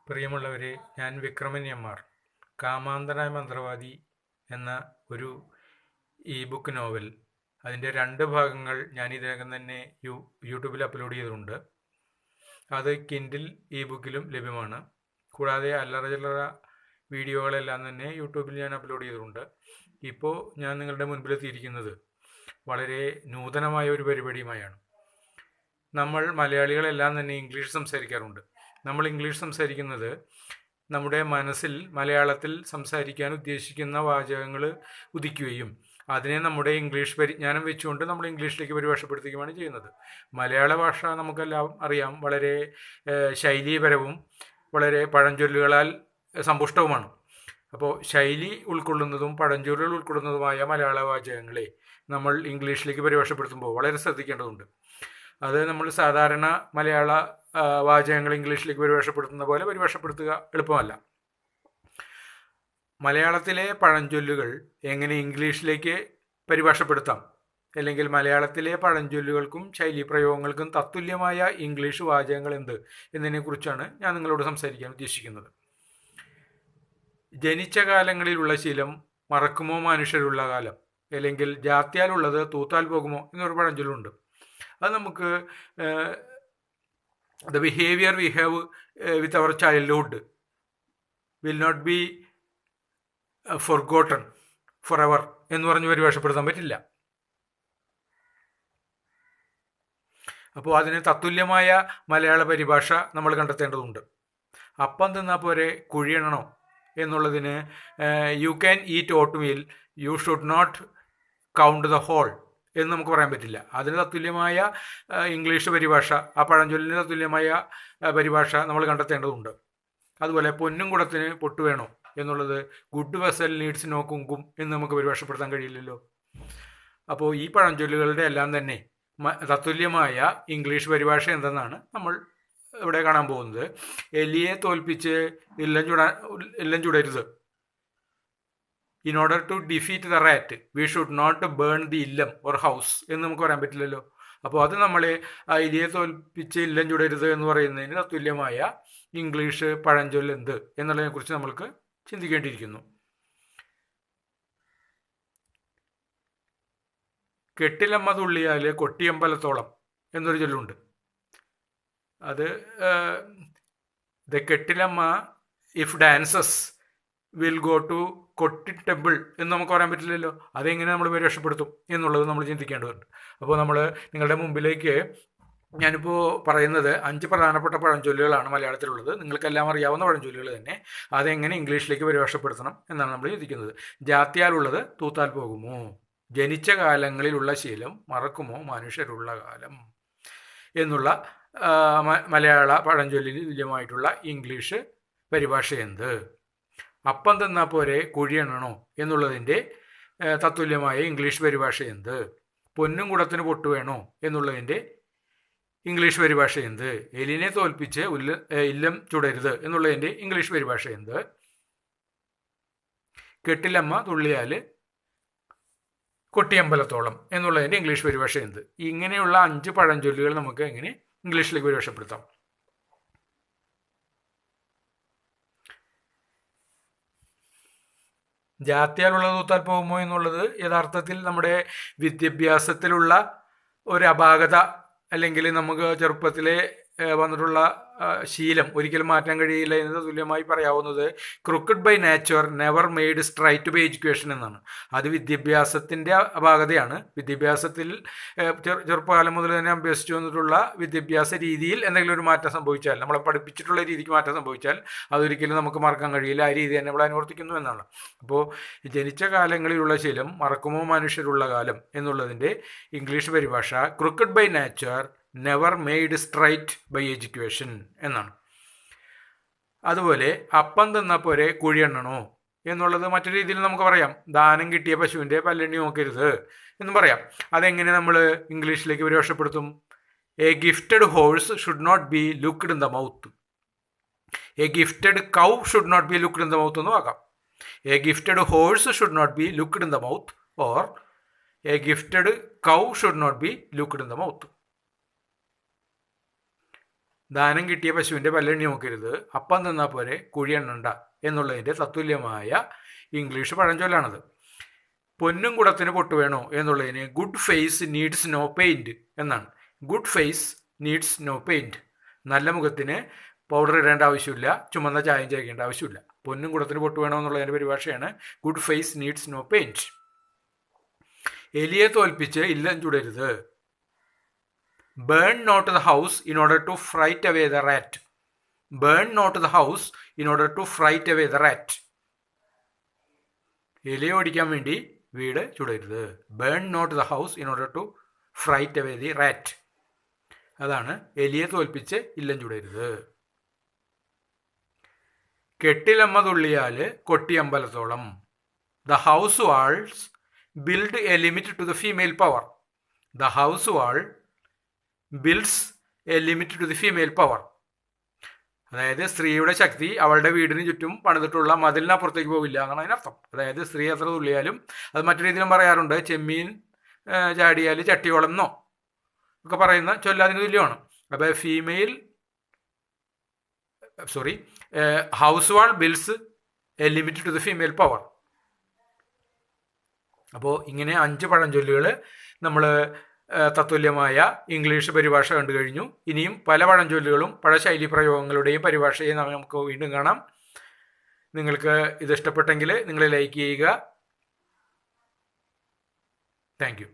പ്രിയമുള്ളവരെ, ഞാൻ വിക്രമൻ എം.ആർ. കാമാന്തനായ മന്ത്രവാദി എന്ന ഒരു ബുക്ക് നോവൽ, അതിൻ്റെ 2 ഭാഗങ്ങൾ ഞാൻ ഇതിനകം തന്നെ യൂട്യൂബിൽ അപ്ലോഡ് ചെയ്തിട്ടുണ്ട്. അത് കിൻഡിൽ ബുക്കിലും ലഭ്യമാണ്. കൂടാതെ അല്ലറ ചില്ലറ വീഡിയോകളെല്ലാം തന്നെ യൂട്യൂബിൽ ഞാൻ അപ്ലോഡ് ചെയ്തിട്ടുണ്ട്. ഇപ്പോൾ ഞാൻ നിങ്ങളുടെ മുൻപിലെത്തിയിരിക്കുന്നത് വളരെ നൂതനമായ ഒരു പരിപാടിയുമായാണ്. നമ്മൾ മലയാളികളെല്ലാം തന്നെ ഇംഗ്ലീഷ് സംസാരിക്കാറുണ്ട്. നമ്മൾ ഇംഗ്ലീഷ് സംസാരിക്കുന്നത് നമ്മുടെ മനസ്സിൽ മലയാളത്തിൽ സംസാരിക്കാൻ ഉദ്ദേശിക്കുന്ന വാചകങ്ങൾ ഉദിക്കുകയും അതിനെ നമ്മുടെ ഇംഗ്ലീഷ് പരിജ്ഞാനം വെച്ചുകൊണ്ട് നമ്മൾ ഇംഗ്ലീഷിലേക്ക് പരിഭാഷപ്പെടുത്തുകയുമാണ് ചെയ്യുന്നത്. മലയാള ഭാഷ നമുക്കെല്ലാം അറിയാം, വളരെ ശൈലീപരവും വളരെ പഴഞ്ചൊല്ലുകളാൽ സമ്പുഷ്ടവുമാണ്. അപ്പോൾ ശൈലി ഉൾക്കൊള്ളുന്നതും പഴഞ്ചൊല്ലുകൾ ഉൾക്കൊള്ളുന്നതുമായ മലയാള വാചകങ്ങളെ നമ്മൾ ഇംഗ്ലീഷിലേക്ക് പരിഭാഷപ്പെടുത്തുമ്പോൾ വളരെ ശ്രദ്ധിക്കേണ്ടതുണ്ട്. അത് നമ്മൾ സാധാരണ മലയാള വാചകങ്ങൾ ഇംഗ്ലീഷിലേക്ക് പരിഭാഷപ്പെടുത്തുന്ന പോലെ പരിഭാഷപ്പെടുത്തുക എളുപ്പമല്ല. മലയാളത്തിലെ പഴഞ്ചൊല്ലുകൾ എങ്ങനെ ഇംഗ്ലീഷിലേക്ക് പരിഭാഷപ്പെടുത്താം, അല്ലെങ്കിൽ മലയാളത്തിലെ പഴഞ്ചൊല്ലുകൾക്കും ശൈലീപ്രയോഗങ്ങൾക്കും തത്തുല്യമായ ഇംഗ്ലീഷ് വാചകങ്ങൾ എന്ത് എന്നതിനെക്കുറിച്ചാണ് ഞാൻ നിങ്ങളോട് സംസാരിക്കാൻ ഉദ്ദേശിക്കുന്നത്. ജനിച്ച കാലങ്ങളിലുള്ള ശീലം മറക്കുമോ മനുഷ്യരുള്ള കാലം, അല്ലെങ്കിൽ ജാത്യാലുള്ളത് തൂത്താൽ പോകുമോ എന്നൊരു പഴഞ്ചൊല്ലുണ്ട്. അത് നമുക്ക് the behavior we have with our childhood will not be forgotten forever എന്ന് പറഞ്ഞ് പരിഭാഷപ്പെടുത്താൻ പറ്റില്ല. അപ്പോൾ അതിന് തത്തുല്യമായ മലയാള പരിഭാഷ നമ്മൾ കണ്ടെത്തേണ്ടതുണ്ട്. അപ്പം തിന്നാൽ പോരെ കുഴിയണോ എന്നുള്ളതിന് you can eat oatmeal, you should not count the whole എന്ന് നമുക്ക് പറയാൻ പറ്റില്ല. അതിന് തത്തുല്യമായ ഇംഗ്ലീഷ് പരിഭാഷ, ആ പഴഞ്ചൊല്ലിന് തത്തുല്യമായ പരിഭാഷ നമ്മൾ കണ്ടെത്തേണ്ടതുണ്ട്. അതുപോലെ പൊന്നും കുടത്തിന് പൊട്ടു വേണോ എന്നുള്ളത് ഗുഡ് വെസൽ നീഡ്സ് നോ കുങ്കും എന്ന് നമുക്ക് പരിഭാഷപ്പെടുത്താൻ കഴിയില്ലല്ലോ. അപ്പോൾ ഈ പഴഞ്ചൊല്ലുകളുടെ എല്ലാം തന്നെ തത്തുല്യമായ ഇംഗ്ലീഷ് പരിഭാഷ എന്തെന്നാണ് നമ്മൾ ഇവിടെ കാണാൻ പോകുന്നത്. എലിയെ തോൽപ്പിച്ച് ഇല്ലം ചുടരുത്. In order to defeat the rat, we should not burn the illam or house എന്ന് നമുക്ക് പറയാൻ പറ്റില്ലല്ലോ. അപ്പോൾ അത് നമ്മളെ എലിയെ തോൽപ്പിച്ച് ഇല്ലം ചുടരുത് എന്ന് പറയുന്നതിന് തത്തുല്യമായ ഇംഗ്ലീഷ് പഴഞ്ചൊല്ല് എന്ത് എന്നുള്ളതിനെക്കുറിച്ച് നമ്മൾക്ക് ചിന്തിക്കേണ്ടിയിരിക്കുന്നു. കെട്ടിലമ്മ തുള്ളിയാൽ കൊട്ടിയമ്പലത്തോളം എന്നൊരു ചൊല്ലുണ്ട്. അത് ദ കെട്ടിലമ്മ if dances will go to Kotti temple എന്ന് നമുക്ക് പറയാൻ പറ്റില്ലല്ലോ. അതെങ്ങനെ നമ്മൾ പരിഭാഷപ്പെടുത്തും എന്നുള്ളത് നമ്മൾ ചിന്തിക്കേണ്ടതുണ്ട്. അപ്പോൾ നിങ്ങളുടെ മുമ്പിലേക്ക് ഞാനിപ്പോൾ പറയുന്നത് 5 പ്രധാനപ്പെട്ട പഴഞ്ചൊല്ലുകളാണ് മലയാളത്തിലുള്ളത്. നിങ്ങൾക്കെല്ലാം അറിയാവുന്ന പഴഞ്ചൊല്ലുകൾ തന്നെ. അതെങ്ങനെ ഇംഗ്ലീഷിലേക്ക് പരിഭാഷപ്പെടുത്തണം എന്നാണ് നമ്മൾ ചിന്തിക്കുന്നത്. ജാത്യാലുള്ളത് തൂത്താൽ പോകുമോ, ജനിച്ച കാലങ്ങളിലുള്ള ശീലം മറക്കുമോ മനുഷ്യരുള്ള കാലം എന്നുള്ള മലയാള പഴഞ്ചൊല്ലിന് തുല്യമായിട്ടുള്ള ഇംഗ്ലീഷ് പരിഭാഷ എന്ത്, അപ്പം തിന്നാൽ പോരെ കുഴിയണോ എന്നുള്ളതിൻ്റെ തത്തുല്യമായ ഇംഗ്ലീഷ് പരിഭാഷ എന്ത്, പൊന്നും കുടത്തിന് പൊട്ടു വേണോ എന്നുള്ളതിൻ്റെ ഇംഗ്ലീഷ് പരിഭാഷ എന്ത്, എലിനെ തോൽപ്പിച്ച് ഇല്ലം ചുടരുത് എന്നുള്ളതിൻ്റെ ഇംഗ്ലീഷ് പരിഭാഷ എന്ത്, കെട്ടിലമ്മ തുള്ളിയാൽ കൊട്ടിയമ്പലത്തോളം എന്നുള്ളതിൻ്റെ ഇംഗ്ലീഷ് പരിഭാഷ എന്ത്. ഇങ്ങനെയുള്ള 5 പഴഞ്ചൊല്ലുകൾ നമുക്ക് എങ്ങനെ ഇംഗ്ലീഷിലേക്ക് പരിഭാഷപ്പെടുത്താം. ജാത്യാലുള്ള തൂത്താൽ പോകുമോ എന്നുള്ളത് യഥാർത്ഥത്തിൽ നമ്മുടെ വിദ്യാഭ്യാസത്തിലുള്ള ഒരു അപാകത, അല്ലെങ്കിൽ നമുക്ക് ചെറുപ്പത്തിലെ വന്നിട്ടുള്ള ശീലം ഒരിക്കലും മാറ്റാൻ കഴിയില്ല എന്നത് തുല്യമായി പറയാവുന്നത് crooked by nature never made straight by education എന്നാണ്. അത് വിദ്യാഭ്യാസത്തിൻ്റെ അപാകതയാണ്. വിദ്യാഭ്യാസത്തിൽ ചെറുപ്പകാലം മുതൽ തന്നെ അഭ്യസിച്ചു വന്നിട്ടുള്ള വിദ്യാഭ്യാസ രീതിയിൽ എന്തെങ്കിലും ഒരു മാറ്റം സംഭവിച്ചാൽ, നമ്മളെ പഠിപ്പിച്ചിട്ടുള്ള രീതിക്ക് മാറ്റം സംഭവിച്ചാൽ അതൊരിക്കലും നമുക്ക് മറക്കാൻ കഴിയില്ല. ആ രീതി തന്നെ നമ്മൾ അനുവർത്തിക്കുന്നു എന്നാണ്. അപ്പോൾ ജനിച്ച കാലങ്ങളിലുള്ള ശീലം മറക്കുമോ മനുഷ്യരുള്ള കാലം എന്നുള്ളതിൻ്റെ ഇംഗ്ലീഷ് പരിഭാഷ crooked by nature never made straight by education എന്നാണ്. അതുപോലെ അപ്പം തിന്നാൽ പോരെ കുഴിയണ്ണണോ എന്നുള്ളത് മറ്റൊരു രീതിയിൽ നമുക്ക് പറയാം. ദാനം കിട്ടിയ പശുവിൻ്റെ പല്ലെണ്ണി നോക്കരുത് എന്നും പറയാം. അതെങ്ങനെ നമ്മൾ ഇംഗ്ലീഷിലേക്ക് പരിഭാഷപ്പെടുത്തും? A gifted horse should not be looked in the mouth. A gifted cow should not be looked in the mouth എന്ന് ആക്കാം. A gifted horse should not be looked in the mouth, or a gifted cow should not be looked in the mouth. ദാനം കിട്ടിയ പശുവിൻ്റെ പല്ലെണ്ണി നോക്കരുത്, അപ്പം തിന്നാൽ പോരെ കുഴി എണ്ണണ്ട എന്നുള്ളതിൻ്റെ തത്തുല്യമായ ഇംഗ്ലീഷ് പഴഞ്ചൊല്ലാണത്. പൊന്നും കുടത്തിന് പൊട്ട് വേണോ എന്നുള്ളതിന് good face needs no paint എന്നാണ്. Good face needs no paint. നല്ല മുഖത്തിന് പൗഡർ ഇടേണ്ട ആവശ്യമില്ല, ചുമന്ന ചായം ചേർക്കേണ്ട ആവശ്യമില്ല. പൊന്നും കുടത്തിന് പൊട്ട് വേണോ എന്നുള്ളതിൻ്റെ പരിഭാഷയാണ് good face needs no paint. എലിയെ തോൽപ്പിച്ച് ഇല്ലം ചുടരുത്. Burn not the house in order to fright away the rat. Burn not the house in order to fright away the rat. എലിയെ ഓടിക്കാൻ വേണ്ടി വീട് ചുടരുത്. Burn not the house in order to fright away the rat. അതാണ് എലിയെ തോൽപ്പിച്ച് ഇല്ലം ചുടരുത്. കെട്ടിലമ്മ തുള്ളിയാൽ കൊട്ടിയമ്പലത്തോളം. The house walls build a limit to the female power. The house wall builds a limit to the female power. അതായത് സ്ത്രീയുടെ ശക്തി അവളുടെ വീടിന് ചുറ്റും പണിതിട്ടുള്ള മതിലിനപ്പുറത്തേക്ക് പോകില്ല എന്നാണ് അതിനർത്ഥം. അതായത് സ്ത്രീ എത്ര തുള്ളിയാലും, അത് മറ്റു രീതിയിലും പറയാറുണ്ട്, ചെമ്മീൻ ചാടിയാൽ ചട്ടിയോളന്നോ ഒക്കെ പറയുന്ന ചൊല്ലാതിന് തുല്യമാണ്. അപ്പോൾ house wall builds a limit to the female power. അപ്പോൾ ഇങ്ങനെ 5 പഴഞ്ചൊല്ലുകൾ നമ്മൾ തത്തുല്യമായ ഇംഗ്ലീഷ് പരിഭാഷ കണ്ടു കഴിഞ്ഞു. ഇനിയും പല പഴഞ്ചൊല്ലുകളും പല ശൈലി പ്രയോഗങ്ങളുടെയും പരിഭാഷയും നമുക്ക് വീണ്ടും കാണാം. നിങ്ങൾക്ക് ഇത് ഇഷ്ടപ്പെട്ടെങ്കിൽ നിങ്ങൾ ലൈക്ക് ചെയ്യുക. Thank you.